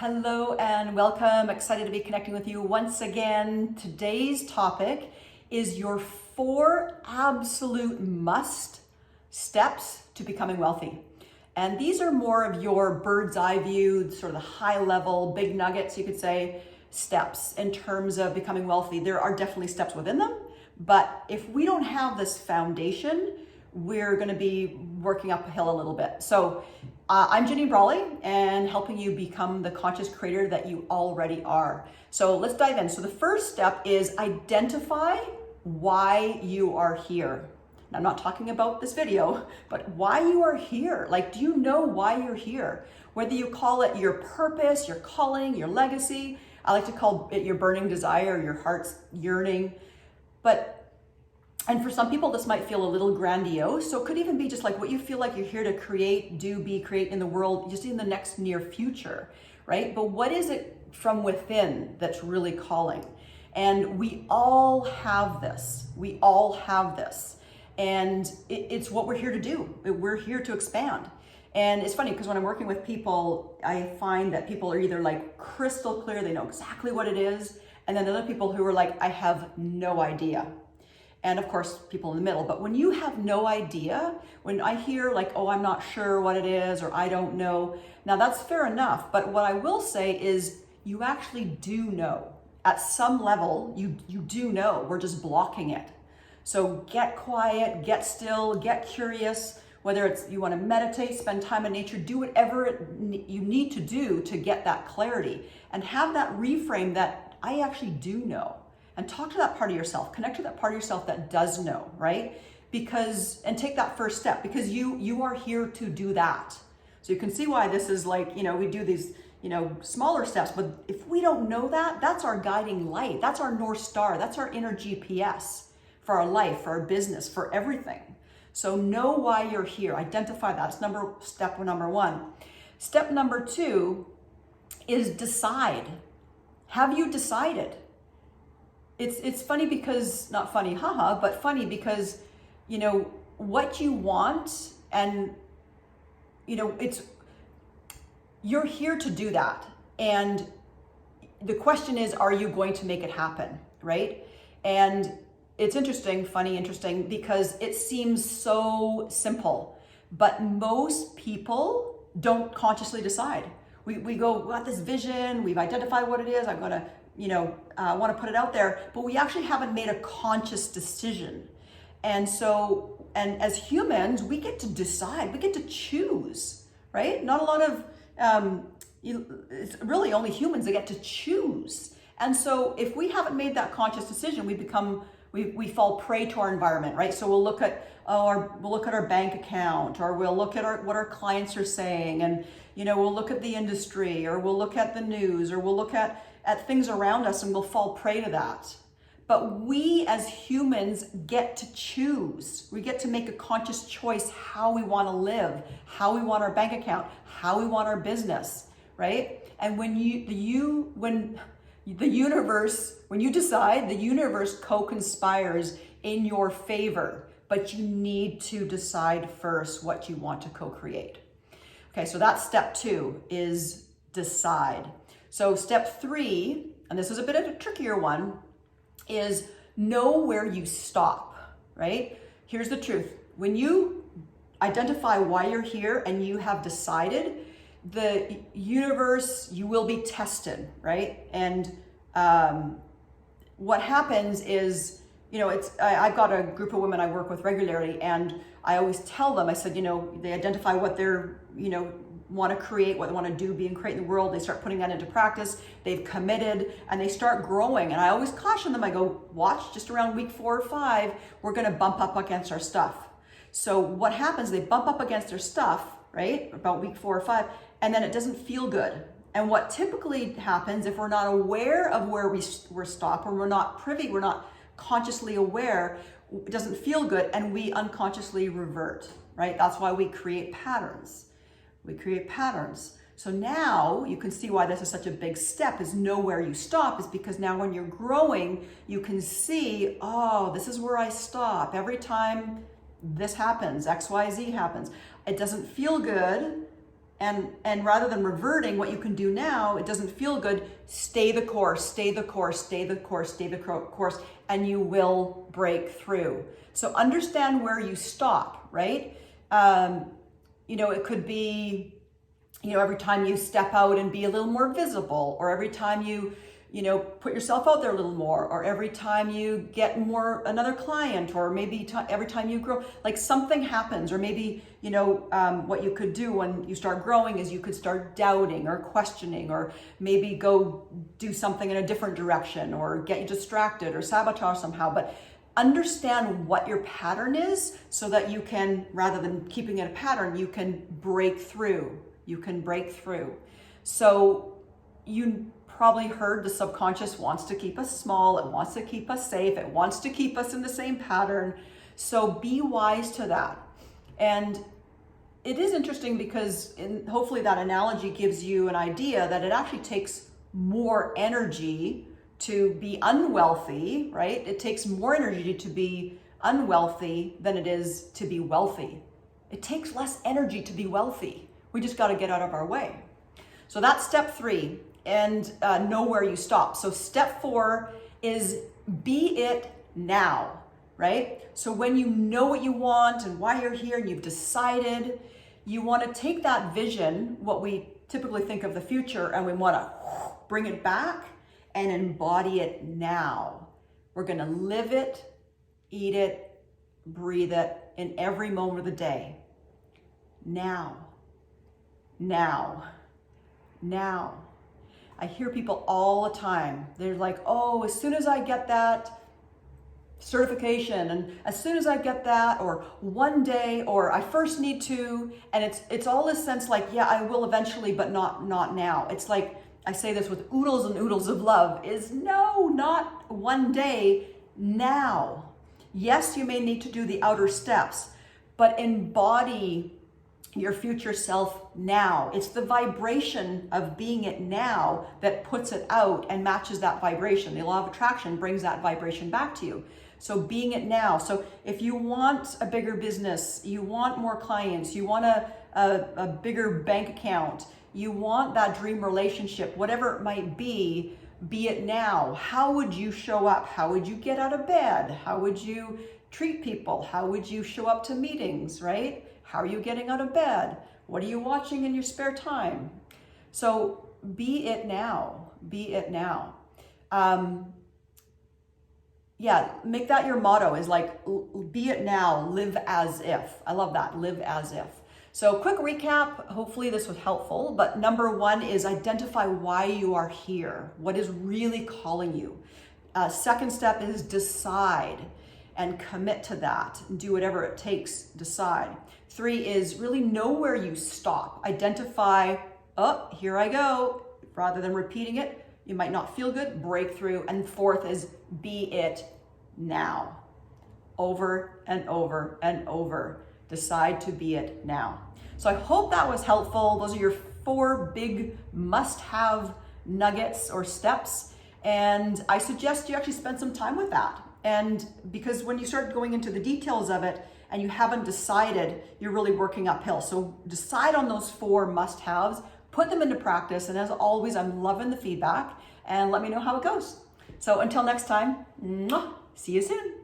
Hello and welcome. Excited to be connecting with you once again. Today's topic is your 4 absolute must steps to becoming wealthy. And these are more of your bird's eye view, sort of the high level, big nuggets, you could say, steps in terms of becoming wealthy. There are definitely steps within them, but if we don't have this foundation, we're going to be working uphill a little bit. So I'm Janine Brawley and helping you become the conscious creator that you already are. So let's dive in. So the first step is identify why you are here. Now, I'm not talking about this video, but why you are here. Like, do you know why you're here? Whether you call it your purpose, your calling, your legacy, I like to call it your burning desire, your heart's yearning. And for some people, this might feel a little grandiose. So it could even be just like what you feel like you're here to create, create in the world, just in the next near future, right? But what is it from within that's really calling? And we all have this. We all have this. And it's what we're here to do. We're here to expand. And it's funny because when I'm working with people, I find that people are either like crystal clear, they know exactly what it is. And then other people who are like, I have no idea. And of course, people in the middle. But when you have no idea, when I hear like, oh, I'm not sure what it is, or I don't know, now that's fair enough. But what I will say is you actually do know. At some level, you do know. We're just blocking it. So get quiet, get still, get curious, whether it's you want to meditate, spend time in nature, do whatever you need to do to get that clarity and have that reframe that I actually do know. And talk to that part of yourself, connect to that part of yourself that does know, right? And take that first step because you are here to do that. So you can see why this is like, we do these, smaller steps, but if we don't know that, that's our guiding light. That's our North Star. That's our inner GPS for our life, for our business, for everything. So know why you're here. Identify that. It's step number 1. Step number 2 is decide. Have you decided? It's funny because, not funny, haha, but funny because, what you want and, you're here to do that. And the question is, are you going to make it happen, right? And it's interesting because it seems so simple, but most people don't consciously decide. We go, we got this vision, we've identified what it is, I'm gonna want to put it out there, but we actually haven't made a conscious decision. And as humans, we get to decide, we get to choose, right? Not a lot of, it's really only humans that get to choose. And so if we haven't made that conscious decision, we fall prey to our environment, right? So we'll look at our bank account, or we'll look at what our clients are saying, and we'll look at the industry, or we'll look at the news, or we'll look at things around us, and we'll fall prey to that. But we as humans get to choose. We get to make a conscious choice how we want to live, how we want our bank account, how we want our business, right? And when you decide, the universe co-conspires in your favor, but you need to decide first what you want to co-create. Okay, so that's step 2 is decide. So step 3, and this is a bit of a trickier one, is know where you stop, right? Here's the truth. When you identify why you're here and you have decided, the universe, you will be tested, right? And what happens is, I've got a group of women I work with regularly, and I always tell them, I said, they identify what they're, want to create, what they want to do, be and create in the world. They start putting that into practice. They've committed and they start growing. And I always caution them. I go, watch, just around week 4 or 5, we're going to bump up against our stuff. So what happens, they bump up against their stuff, right? About week 4 or 5, and then it doesn't feel good. And what typically happens if we're not aware of where we're stopped, or we're not privy, we're not consciously aware, it doesn't feel good, and we unconsciously revert, right? That's why we create patterns. So now you can see why this is such a big step, is know where you stop, is because now when you're growing, you can see, oh, this is where I stop. Every time this happens, XYZ happens, it doesn't feel good. And rather than reverting, what you can do now, it doesn't feel good, stay the course, stay the course, stay the course, stay the course, and you will break through. So understand where you stop, right? It could be, every time you step out and be a little more visible, or every time you put yourself out there a little more, or every time you get another client, or maybe every time you grow, like something happens, or maybe, what you could do when you start growing is you could start doubting or questioning, or maybe go do something in a different direction, or get you distracted or sabotage somehow. But understand what your pattern is so that you can, rather than keeping it a pattern, you can break through. You can break through. So you probably heard the subconscious wants to keep us small, it wants to keep us safe, it wants to keep us in the same pattern. So be wise to that. And it is interesting because hopefully that analogy gives you an idea that it actually takes more energy to be unwealthy, right? It takes more energy to be unwealthy than it is to be wealthy. It takes less energy to be wealthy. We just got to get out of our way. So that's step 3. And know where you stop. So step 4 is be it now, right? So when you know what you want and why you're here and you've decided, you want to take that vision, what we typically think of the future, and we want to bring it back and embody it now. We're going to live it, eat it, breathe it in every moment of the day. Now. I hear people all the time. They're like, oh, as soon as I get that certification, and as soon as I get that, or one day, or I first need to, and it's all this sense like, yeah, I will eventually, but not now. It's like, I say this with oodles and oodles of love, is no, not one day, now. Yes, you may need to do the outer steps, but embody your future self now. It's the vibration of being it now that puts it out and matches that vibration. The law of attraction brings that vibration back to you. So being it now. So if you want a bigger business, you want more clients, you want a bigger bank account, you want that dream relationship, whatever it might be it now. How would you show up? How would you get out of bed? How would you treat people? How would you show up to meetings, right? How are you getting out of bed? What are you watching in your spare time? So be it now. Be it now. Make that your motto, is like, be it now, live as if. I love that, live as if. So quick recap, hopefully this was helpful, but number 1 is identify why you are here. What is really calling you? Second step is decide and commit to that. Do whatever it takes, decide. 3 is really know where you stop. Identify, oh, here I go. Rather than repeating it, you might not feel good, breakthrough. And 4th is be it now. Over and over and over. Decide to be it now. So I hope that was helpful. Those are your 4 big must-have nuggets or steps. And I suggest you actually spend some time with that. And because when you start going into the details of it and you haven't decided, you're really working uphill. So decide on those 4 must-haves, put them into practice. And as always, I'm loving the feedback, and let me know how it goes. So until next time, see you soon.